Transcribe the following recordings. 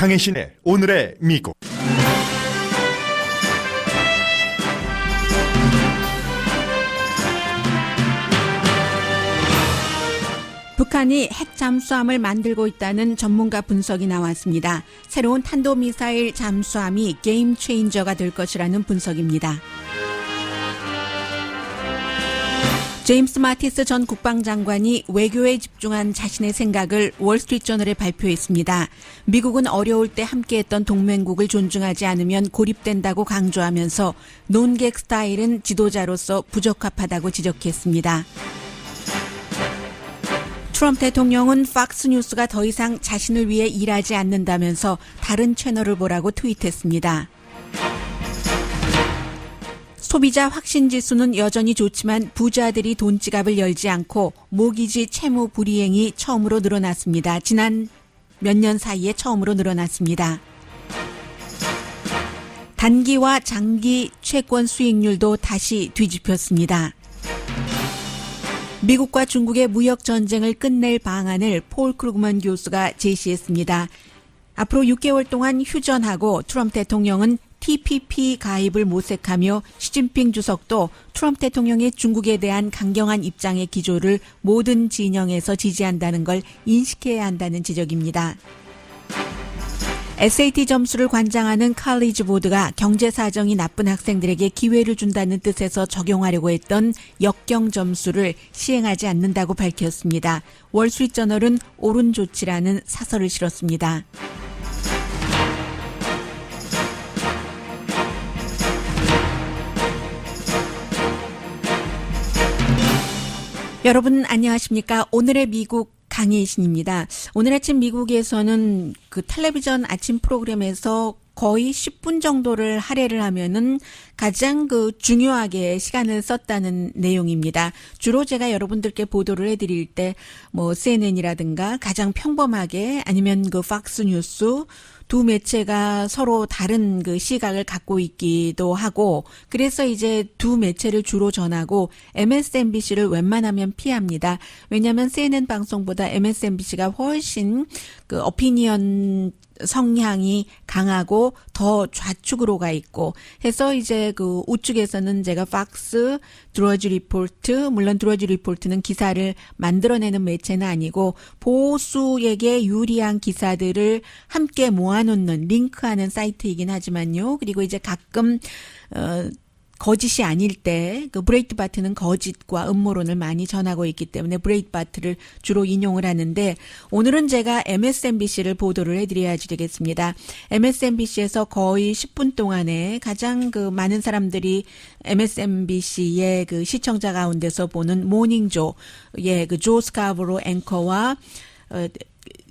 강혜신의 오늘의 미국. 북한이 핵 잠수함을 만들고 있다는 전문가 분석이 나왔습니다. 새로운 탄도미사일 잠수함이 게임 체인저가 될 것이라는 분석입니다. 제임스 마티스 전 국방장관이 외교에 집중한 자신의 생각을 월스트리트저널에 발표했습니다. 미국은 어려울 때 함께했던 동맹국을 존중하지 않으면 고립된다고 강조하면서 논객 스타일은 지도자로서 부적합하다고 지적했습니다. 트럼프 대통령은 팍스뉴스가 더 이상 자신을 위해 일하지 않는다면서 다른 채널을 보라고 트윗했습니다. 소비자 확신지수는 여전히 좋지만 부자들이 돈지갑을 열지 않고 모기지 채무 불이행이 처음으로 늘어났습니다. 지난 몇 년 사이에 처음으로 늘어났습니다. 단기와 장기 채권 수익률도 다시 뒤집혔습니다. 미국과 중국의 무역 전쟁을 끝낼 방안을 폴 크루그먼 교수가 제시했습니다. 앞으로 6개월 동안 휴전하고 트럼프 대통령은 TPP 가입을 모색하며 시진핑 주석도 트럼프 대통령의 중국에 대한 강경한 입장의 기조를 모든 진영에서 지지한다는 걸 인식해야 한다는 지적입니다. SAT 점수를 관장하는 칼리지 보드가 경제 사정이 나쁜 학생들에게 기회를 준다는 뜻에서 적용하려고 했던 역경 점수를 시행하지 않는다고 밝혔습니다. 월스트리트저널은 옳은 조치라는 사설을 실었습니다. 여러분 안녕하십니까? 오늘의 미국 강혜신입니다. 오늘 아침 미국에서는 그 텔레비전 아침 프로그램에서 거의 10분 정도를 할애를 하면은 가장 중요하게 시간을 썼다는 내용입니다. 주로 제가 여러분들께 보도를 해드릴 때 뭐 CNN이라든가 가장 평범하게 아니면 팍스뉴스 두 매체가 서로 다른 시각을 갖고 있기도 하고 그래서 이제 두 매체를 주로 전하고 MSNBC를 웬만하면 피합니다. 왜냐하면 CNN 방송보다 MSNBC가 훨씬 어피니언 성향이 강하고 더 좌측으로 가 있고 해서 이제 우측에서는 제가 팍스, 드러지 리포트, 물론 드러지 리포트는 기사를 만들어내는 매체는 아니고 보수에게 유리한 기사들을 함께 모아놓는 링크하는 사이트이긴 하지만요. 그리고 이제 가끔 거짓이 아닐 때 브레이트바트는 거짓과 음모론을 많이 전하고 있기 때문에 브레이트바트를 주로 인용을 하는데 오늘은 제가 MSNBC를 보도를 해드려야 되겠습니다. MSNBC에서 거의 10분 동안에 가장 많은 사람들이 MSNBC의 시청자 가운데서 보는 모닝조의 조 스카브로 앵커와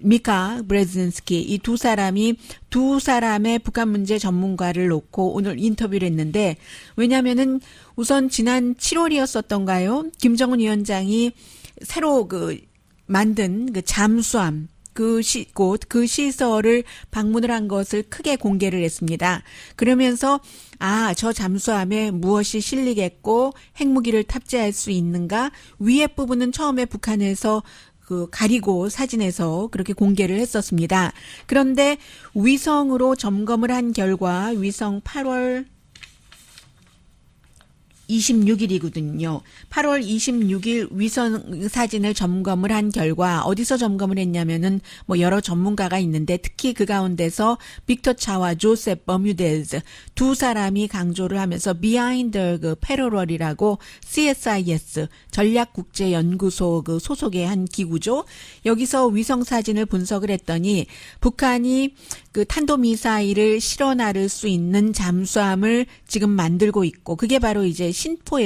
미카 브레진스키 이 두 사람의 북한 문제 전문가를 놓고 오늘 인터뷰를 했는데 왜냐면은 우선 지난 7월이었었던가요? 김정은 위원장이 새로 만든 잠수함 그 시설을 방문을 한 것을 크게 공개를 했습니다. 그러면서 저 잠수함에 무엇이 실리겠고 핵무기를 탑재할 수 있는가? 위에 부분은 처음에 북한에서 가리고 사진에서 그렇게 공개를 했었습니다. 그런데 위성으로 점검을 한 결과 위성 8월 26일이거든요. 8월 26일 위성 사진을 점검을 한 결과 어디서 점검을 했냐면은 여러 전문가가 있는데 특히 그 가운데서 빅터 차와 조셉 버뮤데즈 두 사람이 강조를 하면서 Behind the Parallel이라고 CSIS 전략국제연구소 소속의 한 기구죠. 여기서 위성 사진을 분석을 했더니 북한이 탄도미사일을 실어 나를 수 있는 잠수함을 지금 만들고 있고 그게 바로 이제 신포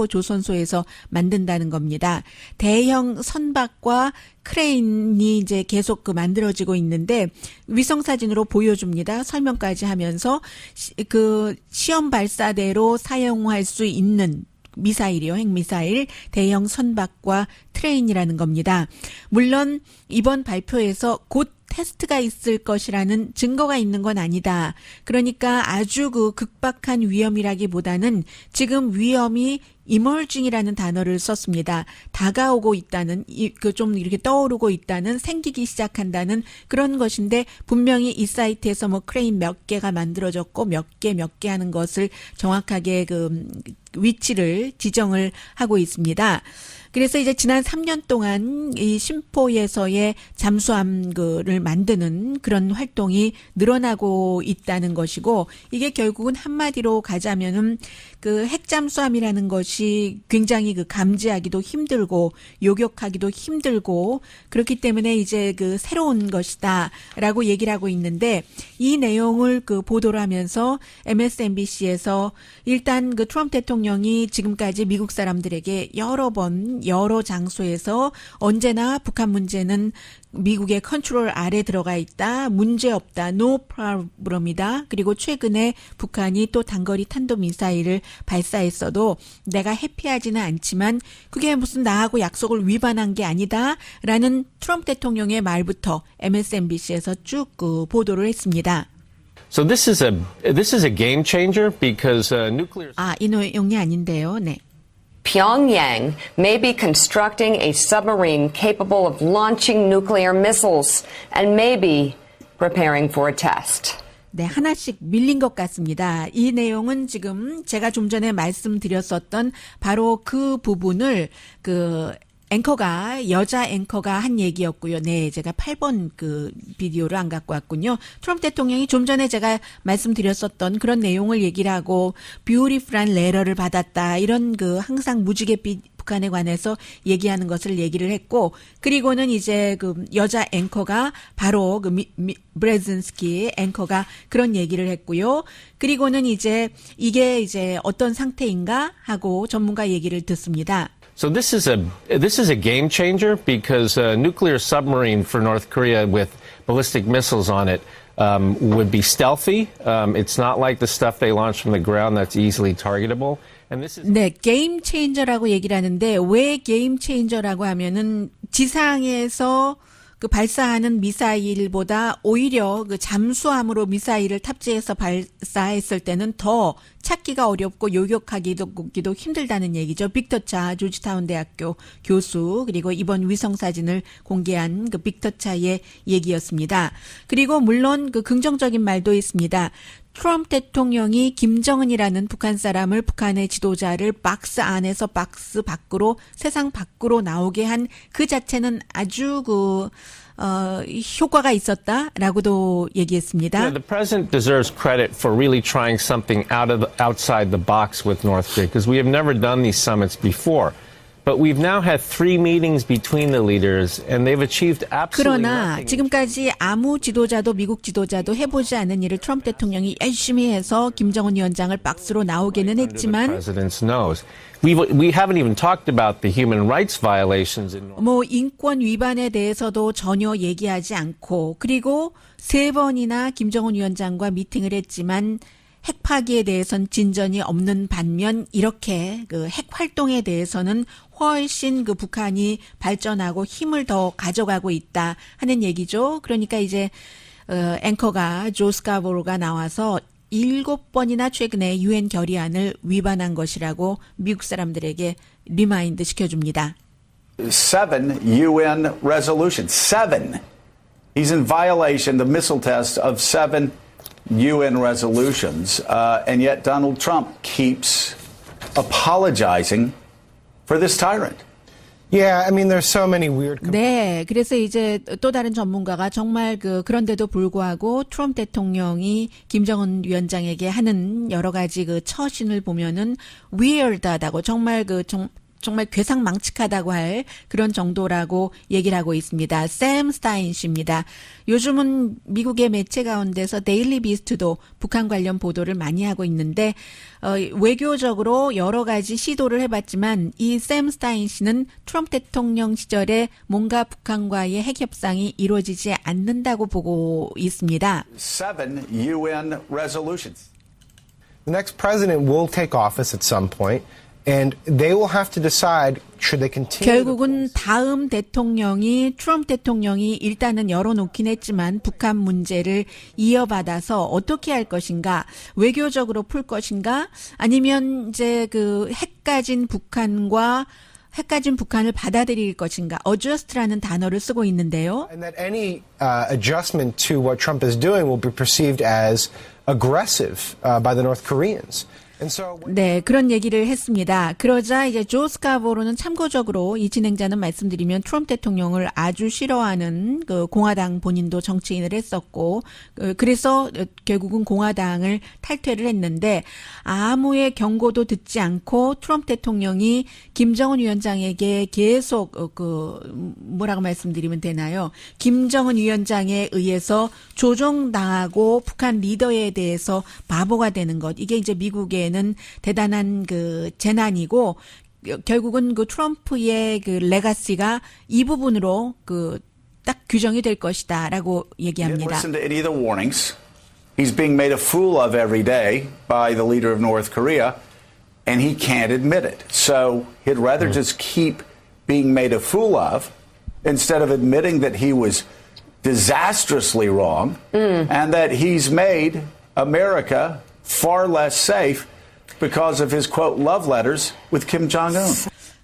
조선소에서 만든다는 겁니다. 대형 선박과 크레인이 이제 계속 만들어지고 있는데 위성 사진으로 보여줍니다. 설명까지 하면서 시험 발사대로 사용할 수 있는 미사일이요. 핵미사일, 대형 선박과 트레인이라는 겁니다. 물론 이번 발표에서 곧 테스트가 있을 것이라는 증거가 있는 건 아니다. 그러니까 아주 극박한 위험이라기보다는 지금 위험이 emerging이라는 단어를 썼습니다. 다가오고 있다는, 좀 이렇게 떠오르고 있다는, 생기기 시작한다는 그런 것인데 분명히 이 사이트에서 뭐 크레인 몇 개가 만들어졌고 몇 개 하는 것을 정확하게 위치를 지정을 하고 있습니다. 그래서 이제 지난 3년 동안 이 심포에서의 잠수함을 만드는 그런 활동이 늘어나고 있다는 것이고, 이게 결국은 한마디로 가자면은 핵잠수함이라는 것이 굉장히 감지하기도 힘들고 요격하기도 힘들고 그렇기 때문에 이제 새로운 것이다라고 얘기를 하고 있는데, 이 내용을 보도를 하면서 MSNBC에서 일단 트럼프 대통령이 지금까지 미국 사람들에게 여러 번 여러 장소에서 언제나 북한 문제는 미국의 컨트롤 아래 들어가 있다, 문제 없다, no problem이다. 그리고 최근에 북한이 또 단거리 탄도미사일을 발사했어도 내가 해피하지는 않지만 그게 무슨 나하고 약속을 위반한 게 아니다라는 트럼프 대통령의 말부터 MSNBC에서 쭉 보도를 했습니다. So this is a game changer because nuclear. 이 내용이 아닌데요. 네. Pyongyang may be constructing a submarine capable of launching nuclear missiles and may be preparing for a test. 네, 하나씩 밀린 것 같습니다. 이 내용은 지금 제가 좀 전에 말씀드렸었던 바로 그 부분을 여자 앵커가 한 얘기였고요. 네, 제가 8번 비디오를 안 갖고 왔군요. 트럼프 대통령이 좀 전에 제가 말씀드렸었던 그런 내용을 얘기를 하고, 뷰티풀한 레터를 받았다. 이런 항상 무지갯빛 북한에 관해서 얘기하는 것을 얘기를 했고, 그리고는 이제 여자 앵커가 바로 브레진스키 앵커가 그런 얘기를 했고요. 그리고는 이제 이게 이제 어떤 상태인가 하고 전문가 얘기를 듣습니다. So this is a game changer because a nuclear submarine for North Korea with ballistic missiles on it would be stealthy. It's not like the stuff they launch from the ground that's easily targetable. And this is 네, 게임 체인저라고 얘기를 하는데, 왜 게임 체인저라고 하면은 지상에서 발사하는 미사일보다 오히려 잠수함으로 미사일을 탑재해서 발사했을 때는 더 찾기가 어렵고 요격하기도 힘들다는 얘기죠. 빅터 차 조지타운 대학교 교수, 그리고 이번 위성 사진을 공개한 빅터 차의 얘기였습니다. 그리고 물론 긍정적인 말도 있습니다. 트럼프 대통령이 김정은이라는 북한 사람을, 북한의 지도자를 박스 안에서 박스 밖으로, 세상 밖으로 나오게 한 그 자체는 아주 효과가 있었다라고도 얘기했습니다. Yeah, the president deserves credit for really trying something outside the box with North Korea because we have never done these summits before. But we've now had 3 meetings between the leaders and they've achieved absolutely 그러나 nothing. 지금까지 아무 지도자도 미국 지도자도 해보지 않은 일을 트럼프 대통령이 열심히 해서 김정은 위원장을 박스로 나오게는 The 했지만, president's nose. We haven't even talked about the human rights violations in 인권 위반에 대해서도 전혀 얘기하지 않고, 그리고 3번이나 김정은 위원장과 미팅을 했지만 핵 파기에 대해선 진전이 없는 반면, 이렇게 핵 활동에 대해서는 훨씬 북한이 발전하고 힘을 더 가져가고 있다 하는 얘기죠. 그러니까 이제 앵커가 조 스카보로가 나와서 7번이나 최근에 유엔 결의안을 위반한 것이라고 미국 사람들에게 리마인드 시켜줍니다. 7 UN resolutions. 7. He's in violation of the missile test of 7 UN resolutions. And yet Donald Trump keeps apologizing for this tyrant. Yeah, I mean, there's so many weird. 네, 그래서 이제 또 다른 전문가가 정말 그런데도 불구하고 트럼프 대통령이 김정은 위원장에게 하는 여러 가지 처신을 보면은 weird하다고, 정말 괴상망측하다고 할 그런 정도라고 얘기를 하고 있습니다. 샘 스타인 씨입니다. 요즘은 미국의 매체 가운데서 데일리 비스트도 북한 관련 보도를 많이 하고 있는데, 외교적으로 여러 가지 시도를 해봤지만 이 샘 스타인 씨는 트럼프 대통령 시절에 뭔가 북한과의 핵 협상이 이루어지지 않는다고 보고 있습니다. 7 UN resolutions. The next president will take office at some point, And they will have to decide should they continue. 결국은 다음 대통령이 트럼프 대통령이 일단은 열어놓긴 했지만 북한 문제를 이어받아서 어떻게 할 것인가, 외교적으로 풀 것인가, 아니면 이제 그 핵 가진 북한을 받아들일 것인가, adjust라는 단어를 쓰고 있는데요. And that any adjustment to what Trump is doing will be perceived as aggressive by the North Koreans. And so 네, 그런 얘기를 했습니다. 그러자 이제 조 스카보로는 참고적으로 이 진행자는 말씀드리면 트럼프 대통령을 아주 싫어하는 그 공화당 본인도 정치인을 했었고, 그래서 결국은 공화당을 탈퇴를 했는데 아무의 경고도 듣지 않고 트럼프 대통령이 김정은 위원장에게 계속 뭐라고 말씀드리면 되나요? 김정은 위원장에 의해서 조종당하고 북한 리더에 대해서 바보가 되는 것. 이게 이제 미국의 는 대단한 그 재난이고 결국은 그 트럼프의 그 레가시가 이 부분으로 그 딱 규정이 될 것이다라고 얘기합니다. Listen to any of the warnings. He's being made a fool of every day by the leader of North Korea, and he can't admit it. So he'd rather just keep being made a fool of instead of admitting that he was disastrously wrong and that he's made America far less safe because of his quote love letters with Kim Jong-un.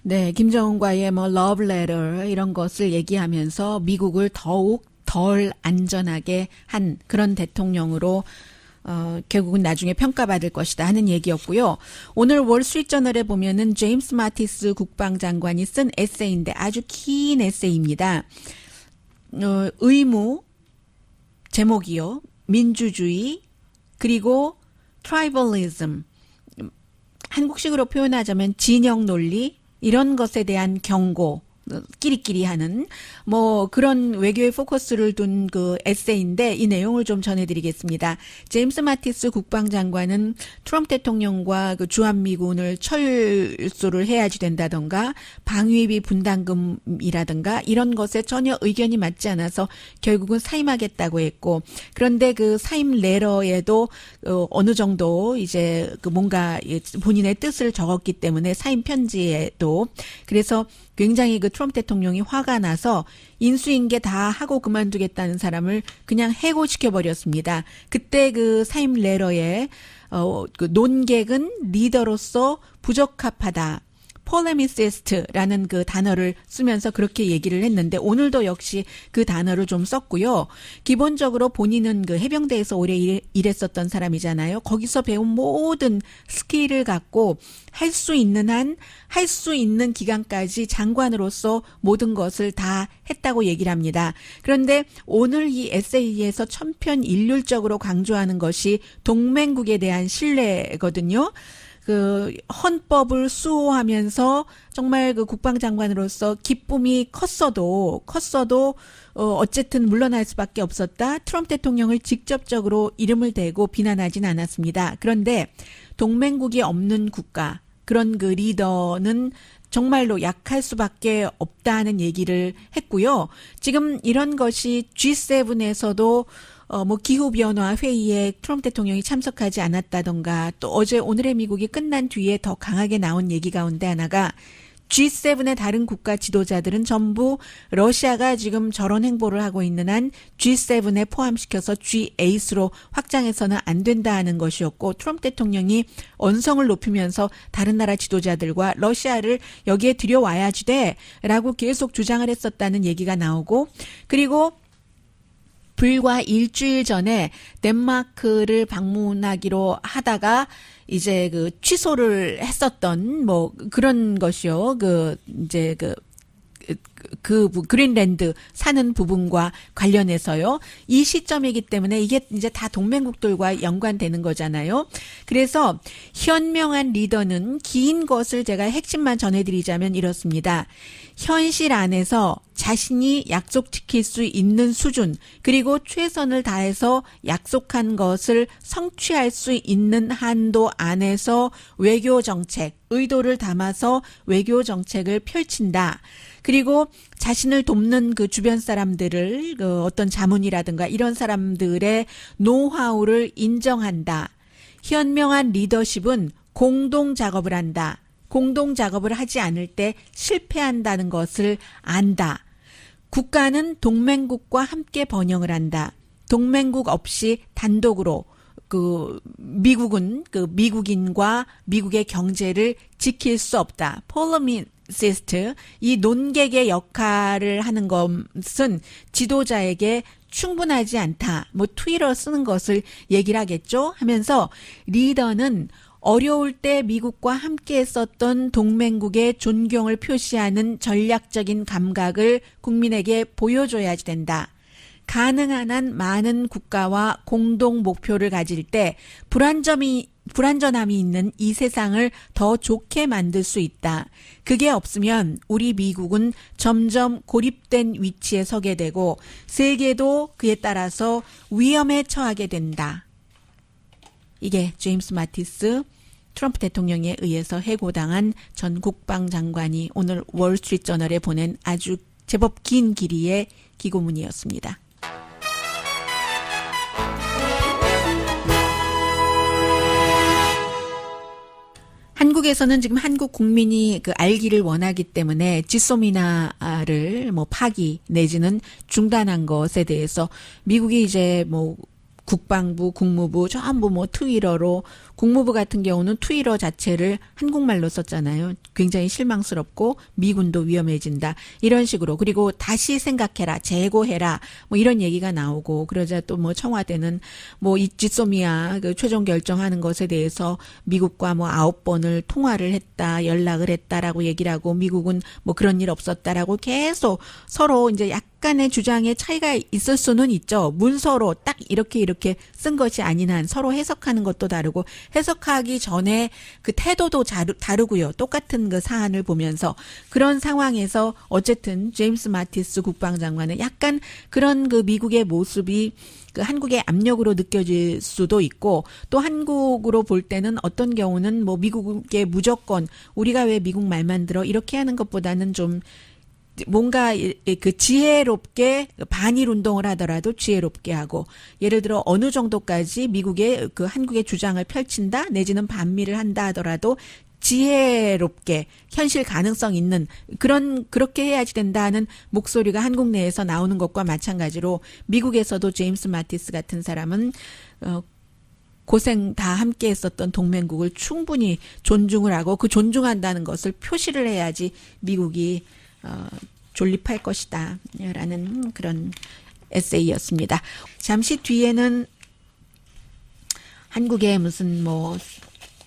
네, 김정은과의 뭐 love letter 이런 것을 얘기하면서 미국을 더욱 덜 안전하게 한 그런 대통령으로 결국은 나중에 평가받을 것이다 하는 얘기였고요. 오늘 월스트리트저널에 보면은 제임스 마티스 국방장관이 쓴 에세이인데 아주 긴 에세이입니다. 의무 제목이요. 민주주의 그리고 트라이벌리즘, 한국식으로 표현하자면 진영 논리 이런 것에 대한 경고, 끼리끼리 하는 뭐 그런 외교의 포커스를 둔 그 에세이인데 이 내용을 좀 전해드리겠습니다. 제임스 마티스 국방장관은 트럼프 대통령과 그 주한미군을 철수를 해야지 된다던가 방위비 분담금이라든가 이런 것에 전혀 의견이 맞지 않아서 결국은 사임하겠다고 했고, 그런데 그 사임 레터에도 어느 정도 이제 그 뭔가 본인의 뜻을 적었기 때문에 사임 편지에도 그래서 굉장히 그 트럼프 대통령이 화가 나서 인수인계 다 하고 그만두겠다는 사람을 그냥 해고시켜버렸습니다. 그때 그 사임 레터에 그 논객은 리더로서 부적합하다. 폴레미시스트라는 그 단어를 쓰면서 그렇게 얘기를 했는데 오늘도 역시 그 단어를 좀 썼고요. 기본적으로 본인은 그 해병대에서 오래 일했었던 사람이잖아요. 거기서 배운 모든 스킬을 갖고 할 수 있는 한, 할 수 있는 기간까지 장관으로서 모든 것을 다 했다고 얘기를 합니다. 그런데 오늘 이 에세이에서 천편일률적으로 강조하는 것이 동맹국에 대한 신뢰거든요. 그 헌법을 수호하면서 정말 그 국방장관으로서 기쁨이 컸어도 어쨌든 물러날 수밖에 없었다. 트럼프 대통령을 직접적으로 이름을 대고 비난하진 않았습니다. 그런데 동맹국이 없는 국가, 그런 그 리더는 정말로 약할 수밖에 없다는 얘기를 했고요. 지금 이런 것이 G7에서도 뭐 기후변화 회의에 트럼프 대통령이 참석하지 않았다던가 또 어제 오늘의 미국이 끝난 뒤에 더 강하게 나온 얘기 가운데 하나가 G7의 다른 국가 지도자들은 전부 러시아가 지금 저런 행보를 하고 있는 한 G7에 포함시켜서 G8으로 확장해서는 안 된다는 것이었고 트럼프 대통령이 언성을 높이면서 다른 나라 지도자들과 러시아를 여기에 들여와야지 돼라고 계속 주장을 했었다는 얘기가 나오고 그리고 불과 일주일 전에 덴마크를 방문하기로 하다가 이제 그 취소를 했었던 뭐 그런 것이요. 그린랜드 사는 부분과 관련해서요. 이 시점이기 때문에 이게 이제 다 동맹국들과 연관되는 거잖아요. 그래서 현명한 리더는 긴 것을 제가 핵심만 전해드리자면 이렇습니다. 현실 안에서 자신이 약속지킬 수 있는 수준 그리고 최선을 다해서 약속한 것을 성취할 수 있는 한도 안에서 외교정책, 의도를 담아서 외교정책을 펼친다. 그리고 자신을 돕는 그 주변 사람들을 그 어떤 자문이라든가 이런 사람들의 노하우를 인정한다. 현명한 리더십은 공동 작업을 한다. 공동 작업을 하지 않을 때 실패한다는 것을 안다. 국가는 동맹국과 함께 번영을 한다. 동맹국 없이 단독으로 미국은 미국인과 미국의 경제를 지킬 수 없다. 폴러미시스트, 이 논객의 역할을 하는 것은 지도자에게 충분하지 않다. 트위터 쓰는 것을 얘기를 하겠죠. 하면서 리더는 어려울 때 미국과 함께 했었던 동맹국의 존경을 표시하는 전략적인 감각을 국민에게 보여줘야지 된다. 가능한 한 많은 국가와 공동 목표를 가질 때 불완전함이 있는 이 세상을 더 좋게 만들 수 있다. 그게 없으면 우리 미국은 점점 고립된 위치에 서게 되고 세계도 그에 따라서 위험에 처하게 된다. 이게 제임스 마티스 트럼프 대통령에 의해서 해고당한 전 국방장관이 오늘 월스트리트저널에 보낸 아주 제법 긴 길이의 기고문이었습니다. 한국에서는 지금 한국 국민이 알기를 원하기 때문에 지소미나를 파기 내지는 중단한 것에 대해서 미국이 이제 국방부, 국무부 전부 트위터로, 국무부 같은 경우는 트위터 자체를 한국말로 썼잖아요. 굉장히 실망스럽고 미군도 위험해진다. 이런 식으로. 그리고 다시 생각해라, 재고해라. 이런 얘기가 나오고, 그러자 또 청와대는 이 지소미아 최종 결정하는 것에 대해서 미국과 9번을 통화를 했다, 연락을 했다라고 얘기를 하고, 미국은 그런 일 없었다라고 계속 서로 이제 약간의 주장의 차이가 있을 수는 있죠. 문서로 딱 이렇게 쓴 것이 아닌 한 서로 해석하는 것도 다르고, 해석하기 전에 그 태도도 다르고요. 똑같은 그 사안을 보면서 그런 상황에서 어쨌든 제임스 마티스 국방장관은 약간 그런 미국의 모습이 한국의 압력으로 느껴질 수도 있고, 또 한국으로 볼 때는 어떤 경우는 미국의 무조건 우리가 왜 미국 말만 들어 이렇게 하는 것보다는 좀 뭔가 지혜롭게 반일 운동을 하더라도 지혜롭게 하고, 예를 들어 어느 정도까지 미국의 한국의 주장을 펼친다 내지는 반미를 한다 하더라도 지혜롭게 현실 가능성 있는 그렇게 해야지 된다는 목소리가 한국 내에서 나오는 것과 마찬가지로 미국에서도 제임스 마티스 같은 사람은 고생 다 함께 했었던 동맹국을 충분히 존중을 하고 그 존중한다는 것을 표시를 해야지 미국이 존립할 것이다 라는 그런 에세이였습니다. 잠시 뒤에는 한국의 무슨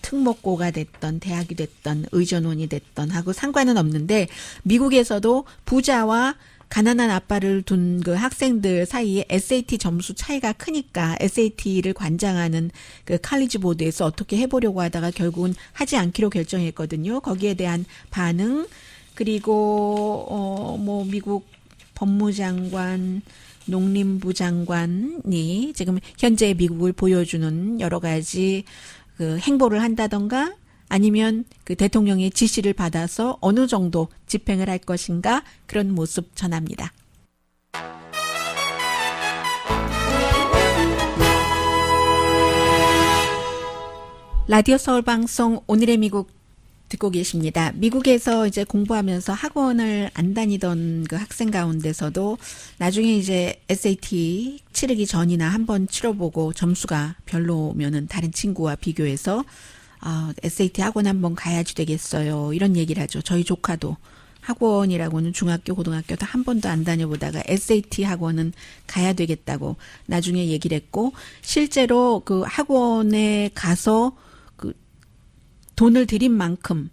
특목고가 됐던 대학이 됐던 의전원이 됐던 하고 상관은 없는데, 미국에서도 부자와 가난한 아빠를 둔 학생들 사이에 SAT 점수 차이가 크니까 SAT를 관장하는 칼리지 보드에서 어떻게 해보려고 하다가 결국은 하지 않기로 결정했거든요. 거기에 대한 반응, 그리고 미국 법무장관, 농림부 장관이 지금 현재의 미국을 보여주는 여러 가지 행보를 한다던가, 아니면 대통령의 지시를 받아서 어느 정도 집행을 할 것인가, 그런 모습 전합니다. 라디오 서울 방송 오늘의 미국 듣고 계십니다. 미국에서 이제 공부하면서 학원을 안 다니던 학생 가운데서도 나중에 이제 SAT 치르기 전이나 한번 치러보고 점수가 별로면은 다른 친구와 비교해서 SAT 학원 한번 가야지 되겠어요. 이런 얘기를 하죠. 저희 조카도 학원이라고는 중학교, 고등학교 다 한 번도 안 다녀보다가 SAT 학원은 가야 되겠다고 나중에 얘기를 했고, 실제로 학원에 가서 돈을 들인 만큼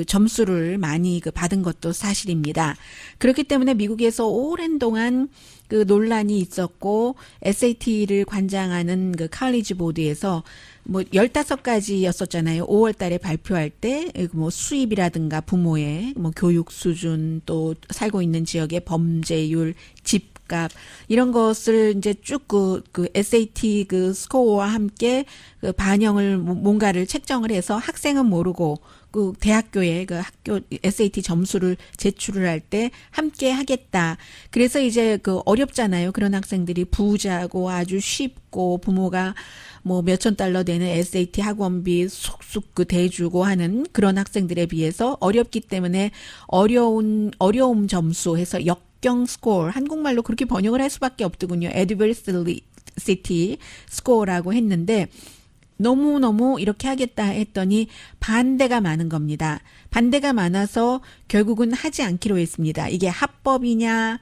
점수를 많이 받은 것도 사실입니다. 그렇기 때문에 미국에서 오랜 동안 논란이 있었고, SAT를 관장하는 칼리지 보드에서 15가지였었잖아요. 5월 달에 발표할 때, 수입이라든가 부모의 교육 수준, 또 살고 있는 지역의 범죄율, 집 집값 이런 것을 이제 쭉 그 SAT 그 스코어와 함께 그 반영을 뭔가를 책정을 해서 학생은 모르고 그 대학교에 그 학교 SAT 점수를 제출을 할 때 함께 하겠다. 그래서 이제 그 어렵잖아요. 그런 학생들이 부자고 아주 쉽고 부모가 뭐 몇천 달러 되는 SAT 학원비 쏙쏙 그 대주고 하는 그런 학생들에 비해서 어렵기 때문에 어려움 점수 해서 역경 스코어 한국말로 그렇게 번역을 할 수밖에 없더군요. Adversity 스코어라고 했는데 너무너무 이렇게 하겠다 했더니 반대가 많은 겁니다. 반대가 많아서 결국은 하지 않기로 했습니다. 이게 합법이냐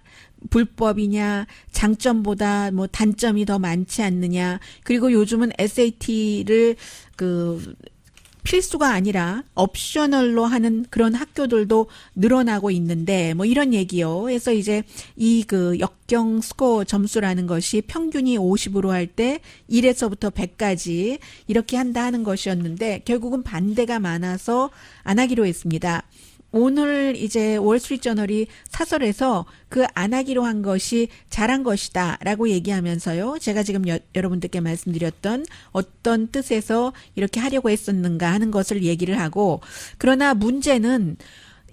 불법이냐 장점보다 뭐 단점이 더 많지 않느냐 그리고 요즘은 SAT를 그 필수가 아니라 옵셔널로 하는 그런 학교들도 늘어나고 있는데 뭐 이런 얘기요. 그래서 이제 이 그 역경 스코어 점수라는 것이 평균이 50으로 할 때 1에서부터 100까지 이렇게 한다 하는 것이었는데 결국은 반대가 많아서 안 하기로 했습니다. 오늘 이제 월스트리트저널이 사설에서 그 안 하기로 한 것이 잘한 것이다라고 얘기하면서요. 제가 지금 여러분들께 말씀드렸던 어떤 뜻에서 이렇게 하려고 했었는가 하는 것을 얘기를 하고 그러나 문제는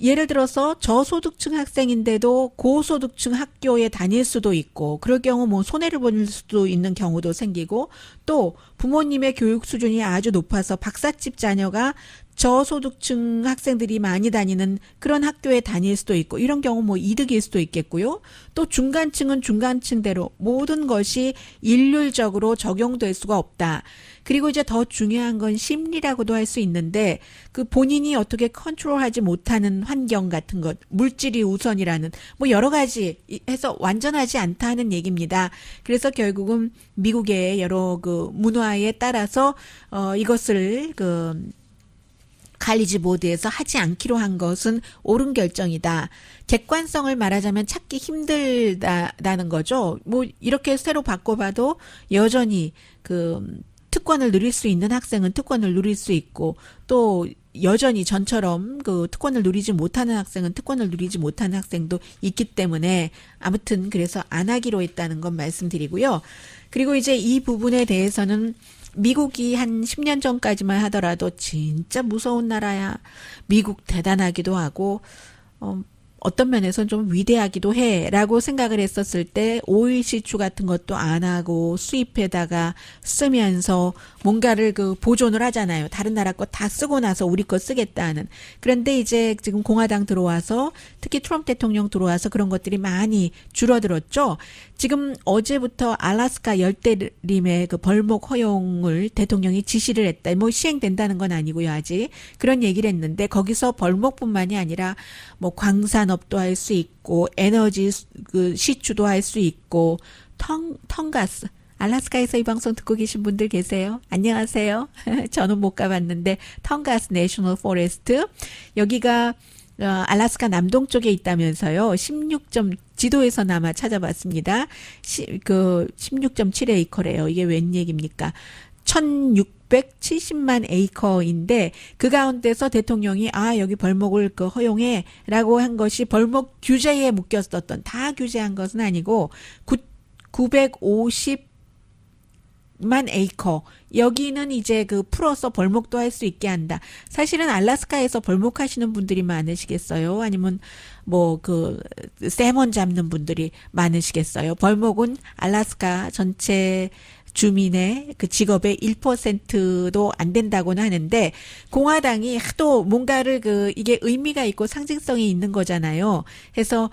예를 들어서 저소득층 학생인데도 고소득층 학교에 다닐 수도 있고 그럴 경우 뭐 손해를 볼 수도 있는 경우도 생기고 또 부모님의 교육 수준이 아주 높아서 박사집 자녀가 저소득층 학생들이 많이 다니는 그런 학교에 다닐 수도 있고 이런 경우 뭐 이득일 수도 있겠고요. 또 중간층은 중간층대로 모든 것이 일률적으로 적용될 수가 없다. 그리고 이제 더 중요한 건 심리라고도 할 수 있는데 그 본인이 어떻게 컨트롤하지 못하는 환경 같은 것, 물질이 우선이라는 뭐 여러 가지 해서 완전하지 않다는 얘기입니다. 그래서 결국은 미국의 여러 그 문화에 따라서 이것을 그 칼리지 보드에서 하지 않기로 한 것은 옳은 결정이다. 객관성을 말하자면 찾기 힘들다는 거죠. 뭐 이렇게 새로 바꿔봐도 여전히 그 특권을 누릴 수 있는 학생은 특권을 누릴 수 있고 또 여전히 전처럼 그 특권을 누리지 못하는 학생은 특권을 누리지 못하는 학생도 있기 때문에 아무튼 그래서 안 하기로 했다는 건 말씀드리고요. 그리고 이제 이 부분에 대해서는 미국이 한 10년 전까지만 하더라도 진짜 무서운 나라야. 미국 대단하기도 하고 어떤 면에서는 좀 위대하기도 해라고 생각을 했었을 때 오일 시추 같은 것도 안 하고 수입해다가 쓰면서 뭔가를 그 보존을 하잖아요. 다른 나라 거 다 쓰고 나서 우리 거 쓰겠다는. 그런데 이제 지금 공화당 들어와서 특히 트럼프 대통령 들어와서 그런 것들이 많이 줄어들었죠. 지금 어제부터 알래스카 열대림의 그 벌목 허용을 대통령이 지시를 했다. 뭐 시행된다는 건 아니고요, 아직. 그런 얘기를 했는데 거기서 벌목뿐만이 아니라 뭐 광산업도 할 수 있고 에너지 그 시추도 할 수 있고 텅가스. 알래스카에서 이 방송 듣고 계신 분들 계세요? 안녕하세요. 저는 못 가봤는데 텅가스 내셔널 포레스트 여기가 알래스카 남동쪽에 있다면서요. 16점 지도에서나마 찾아봤습니다. 그 16.7에이커래요. 이게 웬 얘기입니까? 1670만 에이커인데 그 가운데서 대통령이 여기 벌목을 그 허용해라고 한 것이 벌목 규제에 묶였었던 다 규제한 것은 아니고 950만 에이커 여기는 이제 그 풀어서 벌목도 할 수 있게 한다. 사실은 알래스카에서 벌목하시는 분들이 많으시겠어요? 아니면 뭐 그 세먼 잡는 분들이 많으시겠어요? 벌목은 알래스카 전체 주민의 그 직업의 1%도 안 된다고는 하는데 공화당이 하도 뭔가를 그 이게 의미가 있고 상징성이 있는 거잖아요. 해서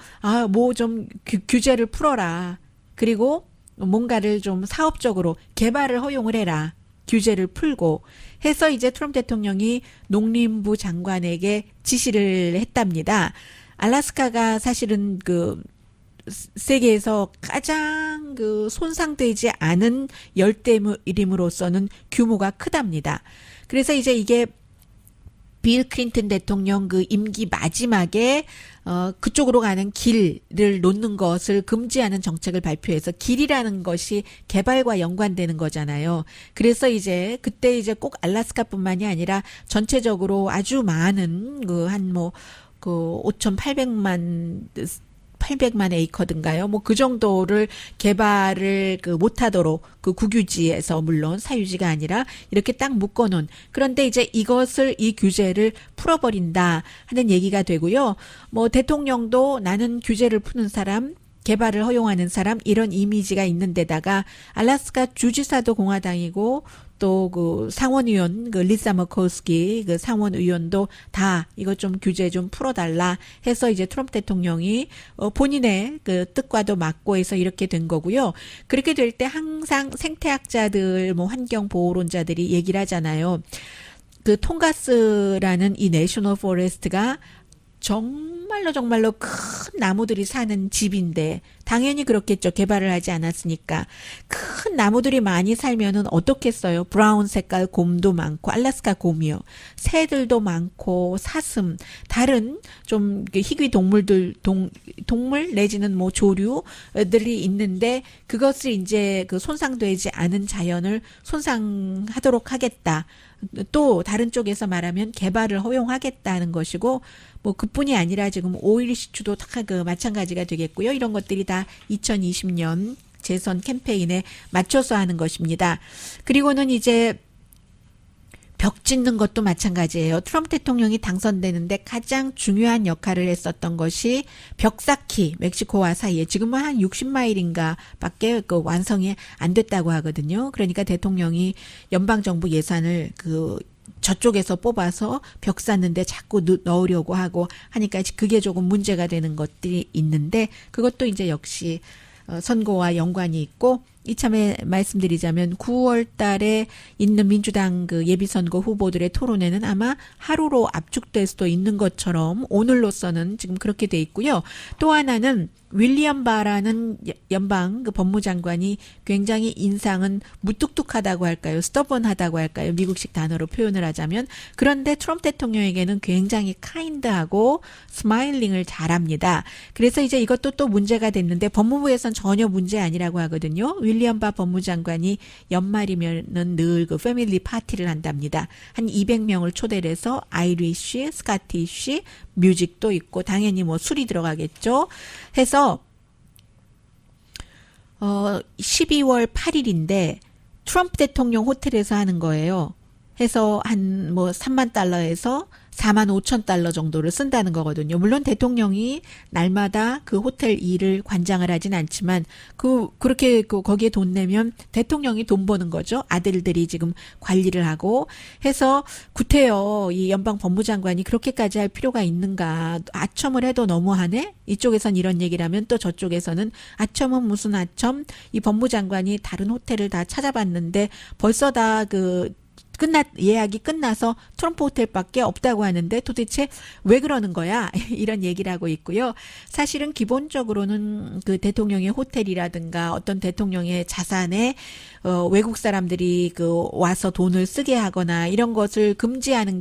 뭐 좀 규제를 풀어라. 그리고 뭔가를 좀 사업적으로 개발을 허용을 해라. 규제를 풀고 해서 이제 트럼프 대통령이 농림부 장관에게 지시를 했답니다. 알래스카가 사실은 그 세계에서 가장 그 손상되지 않은 열대림으로서는 규모가 크답니다. 그래서 이제 이게 빌 클린턴 대통령 그 임기 마지막에 그쪽으로 가는 길을 놓는 것을 금지하는 정책을 발표해서 길이라는 것이 개발과 연관되는 거잖아요. 그래서 이제 그때 이제 꼭 알래스카뿐만이 아니라 전체적으로 아주 많은 그 한 뭐 그 5,800만 800만 에이커든가요. 뭐 그 정도를 개발을 못하도록 그 국유지에서 물론 사유지가 아니라 이렇게 딱 묶어놓은. 그런데 이제 이 규제를 풀어버린다 하는 얘기가 되고요. 뭐 대통령도 나는 규제를 푸는 사람, 개발을 허용하는 사람 이런 이미지가 있는 데다가 알래스카 주지사도 공화당이고 또 그 상원의원 리사 머커스키 그 상원의원도 다 이거 좀 규제 좀 풀어달라 해서 이제 트럼프 대통령이 본인의 그 뜻과도 맞고 해서 이렇게 된 거고요. 그렇게 될 때 항상 생태학자들 뭐 환경보호론자들이 얘기를 하잖아요. 그 톤가스라는 이 내셔널 포레스트가 정말로 큰 나무들이 사는 집인데 당연히 그렇겠죠. 개발을 하지 않았으니까. 큰 나무들이 많이 살면은 어떻겠어요? 브라운 색깔 곰도 많고 알래스카 곰이요. 새들도 많고 사슴, 다른 좀 희귀 동물들 동물 내지는 뭐 조류들이 있는데 그것을 이제 그 손상되지 않은 자연을 손상하도록 하겠다. 또 다른 쪽에서 말하면 개발을 허용하겠다는 것이고 뭐 그뿐이 아니라 지금 오일 시추도 다 그 마찬가지가 되겠고요. 이런 것들이 다 2020년 재선 캠페인에 맞춰서 하는 것입니다. 그리고는 이제 벽 짓는 것도 마찬가지예요. 트럼프 대통령이 당선되는데 가장 중요한 역할을 했었던 것이 벽 쌓기, 멕시코와 사이에 지금은 한 60마일인가 밖에 그 완성이 안 됐다고 하거든요. 그러니까 대통령이 연방정부 예산을 저쪽에서 뽑아서 벽 쌓는데 자꾸 넣으려고 하고 하니까 그게 조금 문제가 되는 것들이 있는데 그것도 이제 역시 선거와 연관이 있고 이참에 말씀드리자면 9월 달에 있는 민주당 그 예비선거 후보들의 토론회는 아마 하루로 압축될 수도 있는 것처럼 오늘로서는 지금 그렇게 돼 있고요. 또 하나는 윌리엄 바라는 연방 그 법무장관이 굉장히 인상은 무뚝뚝하다고 할까요? 스터번하다고 할까요? 미국식 단어로 표현을 하자면. 그런데 트럼프 대통령에게는 굉장히 카인드하고 스마일링을 잘합니다. 그래서 이제 이것도 또 문제가 됐는데 법무부에선 전혀 문제 아니라고 하거든요. 윌리엄 바 법무장관이 연말이면은 늘 그 패밀리 파티를 한답니다. 한 200명을 초대를 해서 아이리쉬, 스카티쉬, 뮤직도 있고 당연히 뭐 술이 들어가겠죠. 해서 12월 8일인데 트럼프 대통령 호텔에서 하는 거예요. 해서 한 뭐 3만 달러에서 4만 5천 달러 정도를 쓴다는 거거든요. 물론 대통령이 날마다 그 호텔 일을 관장을 하진 않지만 그렇게 거기에 돈 내면 대통령이 돈 버는 거죠. 아들들이 지금 관리를 하고 해서 구태여 이 연방 법무장관이 그렇게까지 할 필요가 있는가. 아첨을 해도 너무하네. 이쪽에선 이런 얘기를 하면 또 저쪽에서는 아첨은 무슨 아첨. 이 법무장관이 다른 호텔을 다 찾아봤는데 벌써 다 예약이 끝나서 트럼프 호텔밖에 없다고 하는데 도대체 왜 그러는 거야? 이런 얘기를 하고 있고요. 사실은 기본적으로는 그 대통령의 호텔이라든가 어떤 대통령의 자산에 외국 사람들이 와서 돈을 쓰게 하거나 이런 것을 금지하는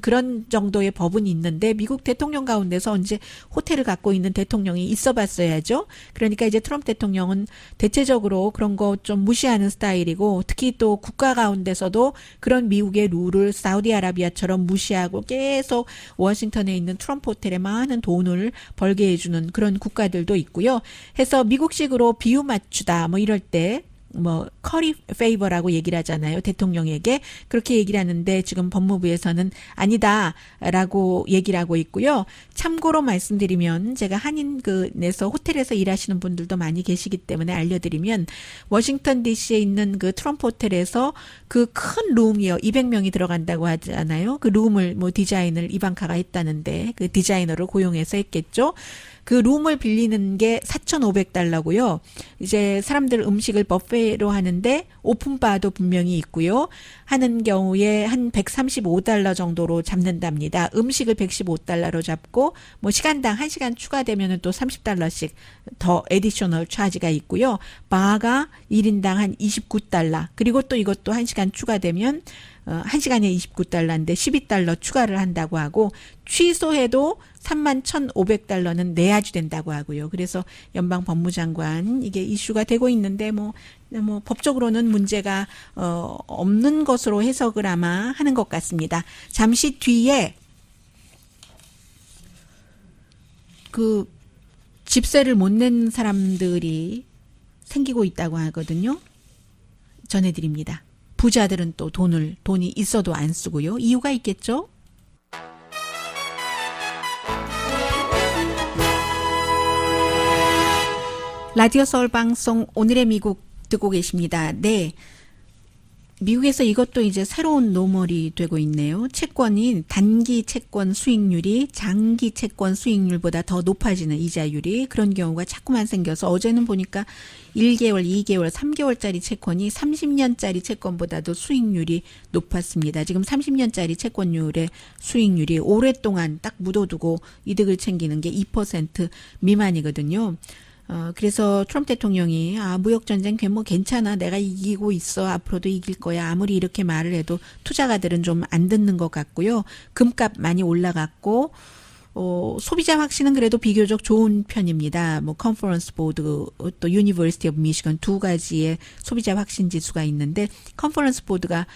그런 정도의 법은 있는데 미국 대통령 가운데서 언제 호텔을 갖고 있는 대통령이 있어 봤어야죠. 그러니까 이제 트럼프 대통령은 대체적으로 그런 거 좀 무시하는 스타일이고 특히 또 국가 가운데서도 그런 미국의 룰을 사우디아라비아처럼 무시하고 계속 워싱턴에 있는 트럼프 호텔에 많은 돈을 벌게 해주는 그런 국가들도 있고요. 해서 미국식으로 비유 맞추다 뭐 이럴 때 커리 페이버라고 얘기를 하잖아요. 대통령에게. 그렇게 얘기를 하는데 지금 법무부에서는 아니다라고 얘기를 하고 있고요. 참고로 말씀드리면 제가 한인에서 호텔에서 일하시는 분들도 많이 계시기 때문에 알려드리면 워싱턴 DC에 있는 그 트럼프 호텔에서 그 큰 룸이요. 200명이 들어간다고 하잖아요. 그 룸을 디자인을 이방카가 했다는데 그 디자이너를 고용해서 했겠죠. 그 룸을 빌리는 게 $4,500고요. 이제 사람들 음식을 버페로 하는데 오픈바도 분명히 있고요. 하는 경우에 한 $135 정도로 잡는답니다. 음식을 $115로 잡고 시간당 1시간 추가되면은 또 $30씩 더 에디셔널 차지가 있고요. 바가 1인당 한 $29. 그리고 또 이것도 1시간 추가되면 1시간에 $29인데 $12 추가를 한다고 하고 취소해도 $31,500는 내야지 된다고 하고요. 그래서 연방 법무장관 이게 이슈가 되고 있는데 법적으로는 문제가 없는 것으로 해석을 아마 하는 것 같습니다. 잠시 뒤에 그 집세를 못 낸 사람들이 생기고 있다고 하거든요. 전해드립니다. 부자들은 또 돈이 있어도 안 쓰고요. 이유가 있겠죠? 라디오 서울 방송 오늘의 미국 듣고 계십니다. 네. 미국에서 이것도 이제 새로운 노멀이 되고 있네요. 채권이 단기 채권 수익률이 장기 채권 수익률보다 더 높아지는 이자율이 그런 경우가 자꾸만 생겨서 어제는 보니까 1개월, 2개월, 3개월짜리 채권이 30년짜리 채권보다도 수익률이 높았습니다. 지금 30년짜리 채권율의 수익률이 오랫동안 딱 묻어두고 이득을 챙기는 게 2% 미만이거든요. 그래서 트럼프 대통령이 무역전쟁 뭐 괜찮아. 내가 이기고 있어. 앞으로도 이길 거야. 아무리 이렇게 말을 해도 투자가들은 좀 안 듣는 것 같고요. 금값 많이 올라갔고 소비자 확신은 그래도 비교적 좋은 편입니다. 뭐 컨퍼런스 보드 또 유니버시티 오브 미시건 두 가지의 소비자 확신 지수가 있는데 컨퍼런스 보드가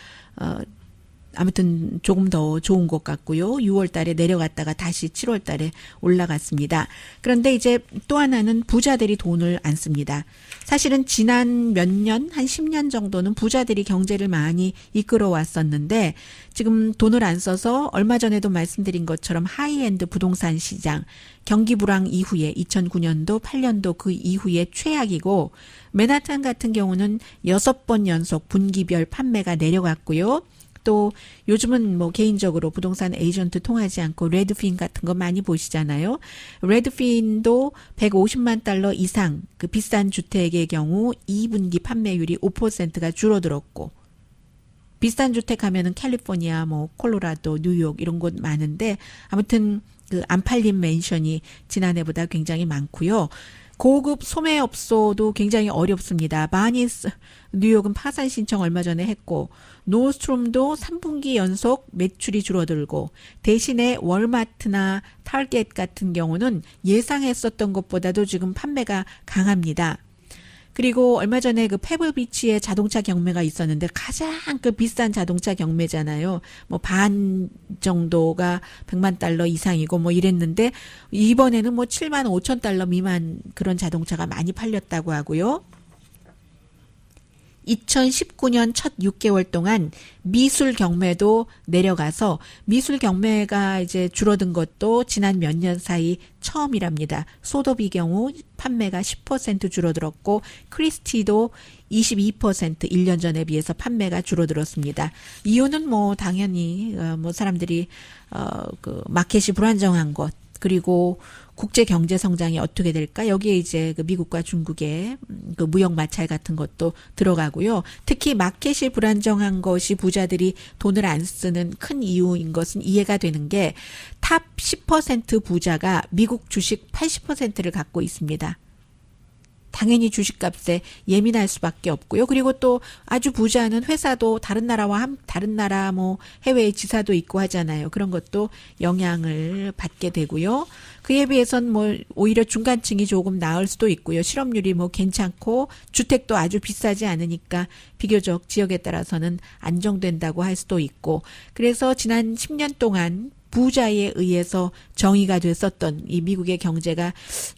아무튼 조금 더 좋은 것 같고요. 6월 달에 내려갔다가 다시 7월 달에 올라갔습니다. 그런데 이제 또 하나는 부자들이 돈을 안 씁니다. 사실은 지난 몇 년, 한 10년 정도는 부자들이 경제를 많이 이끌어 왔었는데 지금 돈을 안 써서 얼마 전에도 말씀드린 것처럼 하이엔드 부동산 시장 경기 불황 이후에 2009년도, 8년도 그 이후에 최악이고 맨하탄 같은 경우는 6번 연속 분기별 판매가 내려갔고요. 또 요즘은 뭐 개인적으로 부동산 에이전트 통하지 않고 레드핀 같은 거 많이 보시잖아요. 레드핀도 150만 달러 이상 그 비싼 주택의 경우 2분기 판매율이 5%가 줄어들었고 비싼 주택 하면은 캘리포니아, 뭐 콜로라도, 뉴욕 이런 곳 많은데 아무튼 그 안 팔린 맨션이 지난해보다 굉장히 많고요. 고급 소매업소도 굉장히 어렵습니다. 바니스 뉴욕은 파산 신청 얼마 전에 했고 노스트롬도 3분기 연속 매출이 줄어들고 대신에 월마트나 타겟 같은 경우는 예상했었던 것보다도 지금 판매가 강합니다. 그리고 얼마 전에 그 페블비치에 자동차 경매가 있었는데 가장 그 비싼 자동차 경매잖아요. 뭐 반 정도가 100만 달러 이상이고 뭐 이랬는데 이번에는 뭐 7만 5천 달러 미만 그런 자동차가 많이 팔렸다고 하고요. 2019년 첫 6개월 동안 미술 경매도 내려가서 미술 경매가 이제 줄어든 것도 지난 몇 년 사이 처음이랍니다. 소도비 경우 판매가 10% 줄어들었고 크리스티도 22% 1년 전에 비해서 판매가 줄어들었습니다. 이유는 뭐 당연히 뭐 사람들이 그 마켓이 불안정한 것 그리고 국제 경제 성장이 어떻게 될까? 여기에 이제 그 미국과 중국의 그 무역 마찰 같은 것도 들어가고요. 특히 마켓이 불안정한 것이 부자들이 돈을 안 쓰는 큰 이유인 것은 이해가 되는 게 탑 10% 부자가 미국 주식 80%를 갖고 있습니다. 당연히 주식값에 예민할 수밖에 없고요. 그리고 또 아주 부자는 회사도 다른 나라 뭐 해외에 지사도 있고 하잖아요. 그런 것도 영향을 받게 되고요. 그에 비해선 뭐 오히려 중간층이 조금 나을 수도 있고요. 실업률이 뭐 괜찮고 주택도 아주 비싸지 않으니까 비교적 지역에 따라서는 안정된다고 할 수도 있고. 그래서 지난 10년 동안 부자에 의해서 정의가 됐었던 이 미국의 경제가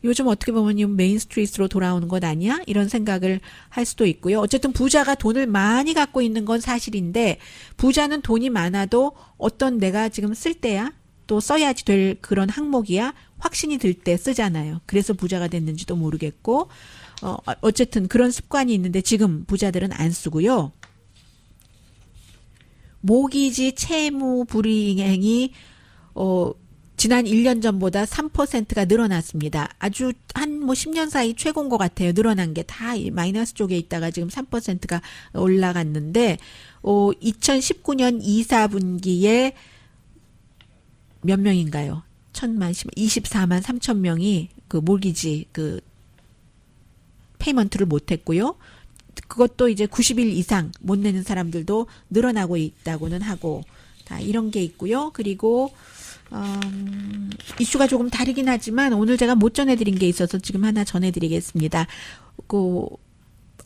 요즘 어떻게 보면 메인 스트리트로 돌아오는 것 아니야? 이런 생각을 할 수도 있고요. 어쨌든 부자가 돈을 많이 갖고 있는 건 사실인데 부자는 돈이 많아도 어떤 내가 지금 쓸 때야? 또 써야지 될 그런 항목이야? 확신이 들 때 쓰잖아요. 그래서 부자가 됐는지도 모르겠고 어쨌든 그런 습관이 있는데 지금 부자들은 안 쓰고요. 모기지 채무 불이행이 지난 1년 전보다 3%가 늘어났습니다. 아주 한 뭐 10년 사이 최고인 것 같아요. 늘어난 게 다 마이너스 쪽에 있다가 지금 3%가 올라갔는데 2019년 2, 4분기에 몇 명인가요? 24만 3천 명이 그 몰기지 그 페이먼트를 못 했고요. 그것도 이제 90일 이상 못 내는 사람들도 늘어나고 있다고는 하고 다 이런 게 있고요. 그리고 이슈가 조금 다르긴 하지만 오늘 제가 못 전해드린 게 있어서 지금 하나 전해드리겠습니다.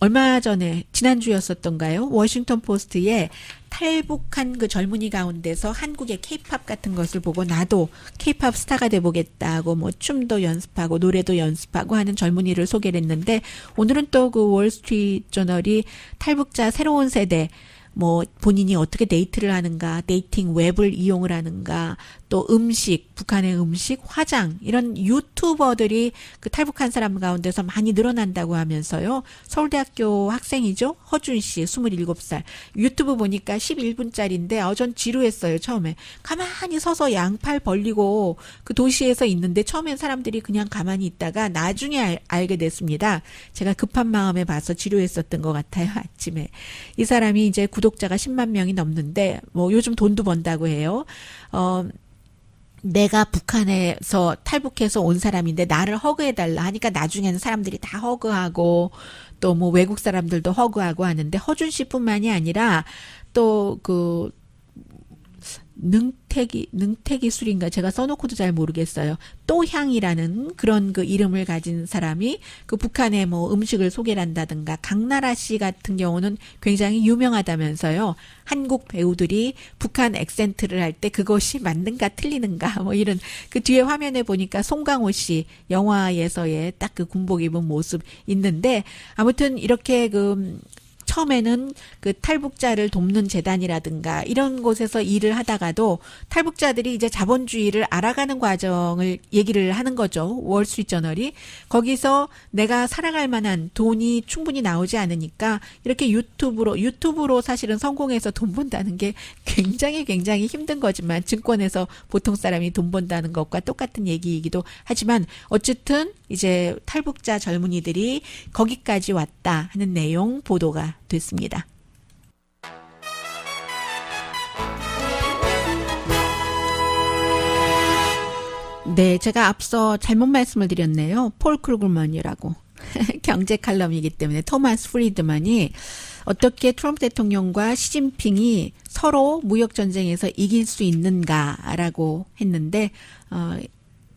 얼마 전에 지난주였었던가요? 워싱턴 포스트에 탈북한 그 젊은이 가운데서 한국의 케이팝 같은 것을 보고 나도 케이팝 스타가 돼보겠다고 뭐 춤도 연습하고 노래도 연습하고 하는 젊은이를 소개를 했는데 오늘은 또 그 월스트리트저널이 탈북자 새로운 세대 뭐 본인이 어떻게 데이트를 하는가, 데이팅 웹을 이용을 하는가, 또 음식, 북한의 음식, 화장 이런 유튜버들이 그 탈북한 사람 가운데서 많이 늘어난다고 하면서요. 서울대학교 학생이죠. 허준 씨 27살. 유튜브 보니까 11분짜리인데 전 지루했어요. 처음에. 가만히 서서 양팔 벌리고 그 도시에서 있는데 처음엔 사람들이 그냥 가만히 있다가 나중에 알게 됐습니다. 제가 급한 마음에 봐서 지루했었던 것 같아요. 아침에. 이 사람이 이제 구독자가 10만 명이 넘는데 뭐 요즘 돈도 번다고 해요. 내가 북한에서 탈북해서 온 사람인데 나를 허그해달라 하니까 나중에는 사람들이 다 허그하고 또 뭐 외국 사람들도 허그하고 하는데 허준 씨뿐만이 아니라 또 그 능태기 술인가 제가 써놓고도 잘 모르겠어요. 또향이라는 그런 그 이름을 가진 사람이 그 북한의 뭐 음식을 소개를 한다든가 강나라 씨 같은 경우는 굉장히 유명하다면서요. 한국 배우들이 북한 액센트를 할 때 그것이 맞는가 틀리는가 뭐 이런 그 뒤에 화면에 보니까 송강호 씨 영화에서의 딱 그 군복 입은 모습 있는데 아무튼 이렇게 그 처음에는 그 탈북자를 돕는 재단이라든가 이런 곳에서 일을 하다가도 탈북자들이 이제 자본주의를 알아가는 과정을 얘기를 하는 거죠. 월스트리트저널이. 거기서 내가 살아갈 만한 돈이 충분히 나오지 않으니까 이렇게 유튜브로 사실은 성공해서 돈 번다는 게 굉장히 힘든 거지만 증권에서 보통 사람이 돈 번다는 것과 똑같은 얘기이기도 하지만 어쨌든 이제 탈북자 젊은이들이 거기까지 왔다 하는 내용 보도가 됐습니다. 네, 제가 앞서 잘못 말씀을 드렸네요. 폴 크루그먼이라고. 경제 칼럼이기 때문에 토마스 프리드만이 어떻게 트럼프 대통령과 시진핑이 서로 무역 전쟁에서 이길 수 있는가라고 했는데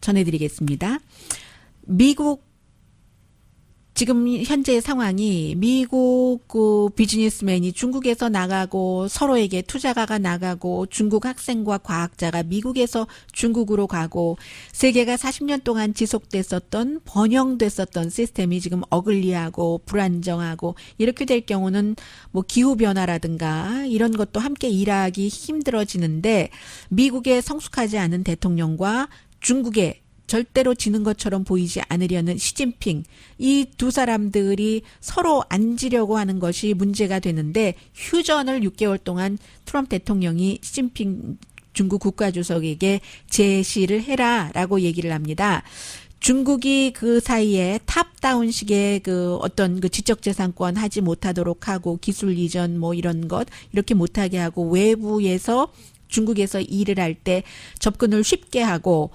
전해드리겠습니다. 미국 지금 현재의 상황이 미국 그 비즈니스맨이 중국에서 나가고 서로에게 투자가가 나가고 중국 학생과 과학자가 미국에서 중국으로 가고 세계가 40년 동안 지속됐었던 번영됐었던 시스템이 지금 어글리하고 불안정하고 이렇게 될 경우는 뭐 기후변화라든가 이런 것도 함께 일하기 힘들어지는데 미국의 성숙하지 않은 대통령과 중국의 절대로 지는 것처럼 보이지 않으려는 시진핑 이 두 사람들이 서로 앉으려고 하는 것이 문제가 되는데 휴전을 6개월 동안 트럼프 대통령이 시진핑 중국 국가주석에게 제시를 해라라고 얘기를 합니다. 중국이 그 사이에 탑다운식의 그 어떤 그 지적재산권 하지 못하도록 하고 기술 이전 뭐 이런 것 이렇게 못하게 하고 외부에서 중국에서 일을 할 때 접근을 쉽게 하고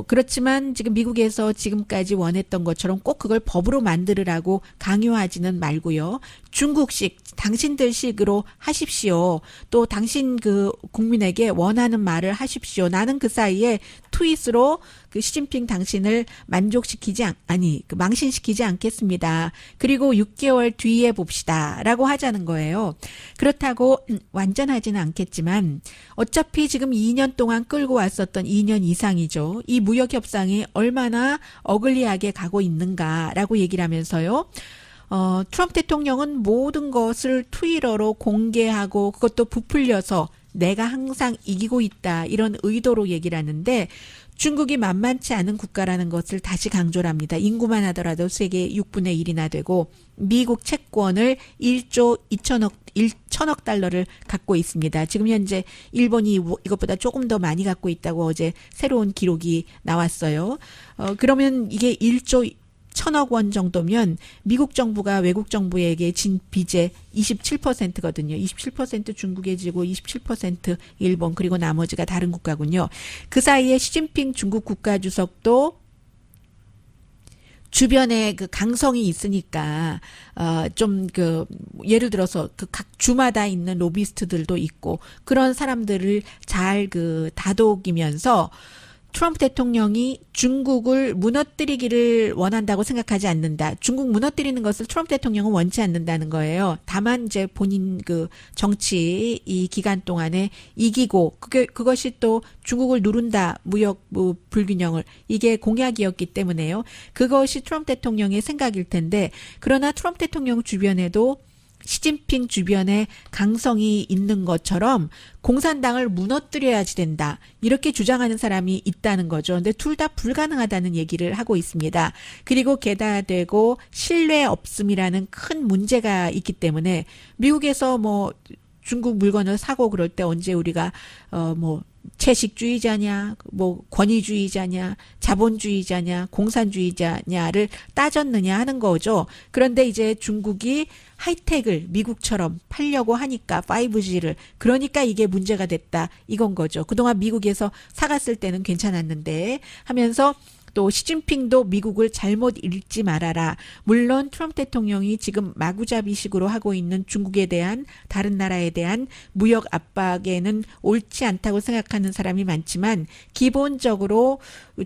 그렇지만 지금 미국에서 지금까지 원했던 것처럼 꼭 그걸 법으로 만들으라고 강요하지는 말고요. 중국식, 당신들식으로 하십시오. 또 당신 그 국민에게 원하는 말을 하십시오. 나는 그 사이에 트윗으로 그 시진핑 당신을 망신시키지 않겠습니다. 그리고 6개월 뒤에 봅시다라고 하자는 거예요. 그렇다고 완전하지는 않겠지만 어차피 지금 2년 동안 끌고 왔었던 2년 이상이죠. 이 무역 협상이 얼마나 어글리하게 가고 있는가라고 얘기를 하면서요. 트럼프 대통령은 모든 것을 트위터로 공개하고 그것도 부풀려서 내가 항상 이기고 있다 이런 의도로 얘기를 하는데 중국이 만만치 않은 국가라는 것을 다시 강조를 합니다. 인구만 하더라도 세계 6분의 1이나 되고 미국 채권을 1조 1천억 달러를 갖고 있습니다. 지금 현재 일본이 이것보다 조금 더 많이 갖고 있다고 어제 새로운 기록이 나왔어요. 그러면 이게 1조 1,000억 원 정도면 미국 정부가 외국 정부에게 진 빚의 27%거든요. 27% 중국에 지고 27% 일본 그리고 나머지가 다른 국가군요. 그 사이에 시진핑 중국 국가주석도 주변에 그 강성이 있으니까 좀 그 예를 들어서 그 각 주마다 있는 로비스트들도 있고 그런 사람들을 잘 그 다독이면서 트럼프 대통령이 중국을 무너뜨리기를 원한다고 생각하지 않는다. 중국 무너뜨리는 것을 트럼프 대통령은 원치 않는다는 거예요. 다만 이제 본인 그 정치 이 기간 동안에 이기고 그것이 또 중국을 누른다. 무역 불균형을 이게 공약이었기 때문에요. 그것이 트럼프 대통령의 생각일 텐데 그러나 트럼프 대통령 주변에도 시진핑 주변에 강성이 있는 것처럼 공산당을 무너뜨려야지 된다. 이렇게 주장하는 사람이 있다는 거죠. 근데 둘 다 불가능하다는 얘기를 하고 있습니다. 그리고 게다되고 신뢰 없음이라는 큰 문제가 있기 때문에 미국에서 뭐 중국 물건을 사고 그럴 때 언제 우리가 채식주의자냐, 권위주의자냐, 자본주의자냐, 공산주의자냐를 따졌느냐 하는 거죠. 그런데 이제 중국이 하이텍을 미국처럼 팔려고 하니까 5G를 그러니까 이게 문제가 됐다 이건 거죠. 그동안 미국에서 사갔을 때는 괜찮았는데 하면서 또 시진핑도 미국을 잘못 읽지 말아라. 물론 트럼프 대통령이 지금 마구잡이식으로 하고 있는 중국에 대한 다른 나라에 대한 무역 압박에는 옳지 않다고 생각하는 사람이 많지만 기본적으로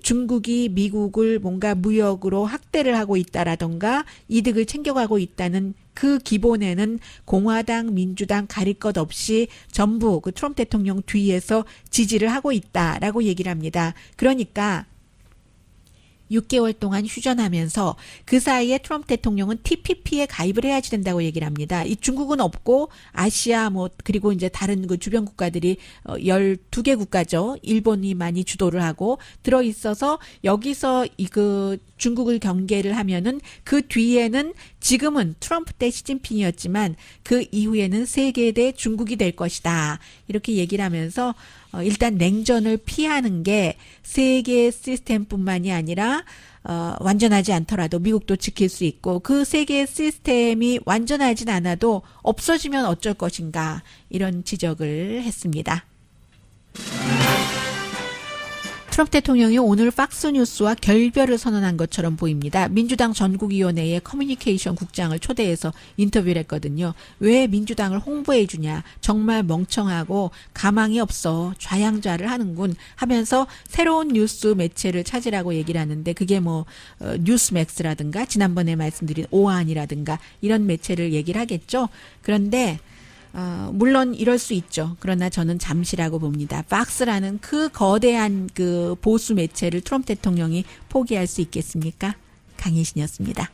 중국이 미국을 뭔가 무역으로 학대를 하고 있다라던가 이득을 챙겨가고 있다는 그 기본에는 공화당, 민주당 가릴 것 없이 전부 그 트럼프 대통령 뒤에서 지지를 하고 있다라고 얘기를 합니다. 그러니까 6개월 동안 휴전하면서 그 사이에 트럼프 대통령은 TPP에 가입을 해야지 된다고 얘기를 합니다. 이 중국은 없고 아시아 그리고 이제 다른 그 주변 국가들이 12개 국가죠. 일본이 많이 주도를 하고 들어 있어서 여기서 그 중국을 경계를 하면은 그 뒤에는 지금은 트럼프 때 시진핑이었지만 그 이후에는 세계 대 중국이 될 것이다. 이렇게 얘기를 하면서 일단 냉전을 피하는 게 세계 시스템뿐만이 아니라 완전하지 않더라도 미국도 지킬 수 있고 그 세계 시스템이 완전하진 않아도 없어지면 어쩔 것인가 이런 지적을 했습니다. 트럼프 대통령이 오늘 팍스뉴스와 결별을 선언한 것처럼 보입니다. 민주당 전국위원회의 커뮤니케이션 국장을 초대해서 인터뷰를 했거든요. 왜 민주당을 홍보해 주냐. 정말 멍청하고 가망이 없어. 좌양좌를 하는군 하면서 새로운 뉴스 매체를 찾으라고 얘기를 하는데 그게 뉴스맥스라든가 지난번에 말씀드린 오한이라든가 이런 매체를 얘기를 하겠죠. 그런데 물론 이럴 수 있죠. 그러나 저는 잠시라고 봅니다. 팍스라는 그 거대한 그 보수 매체를 트럼프 대통령이 포기할 수 있겠습니까? 강희신이었습니다.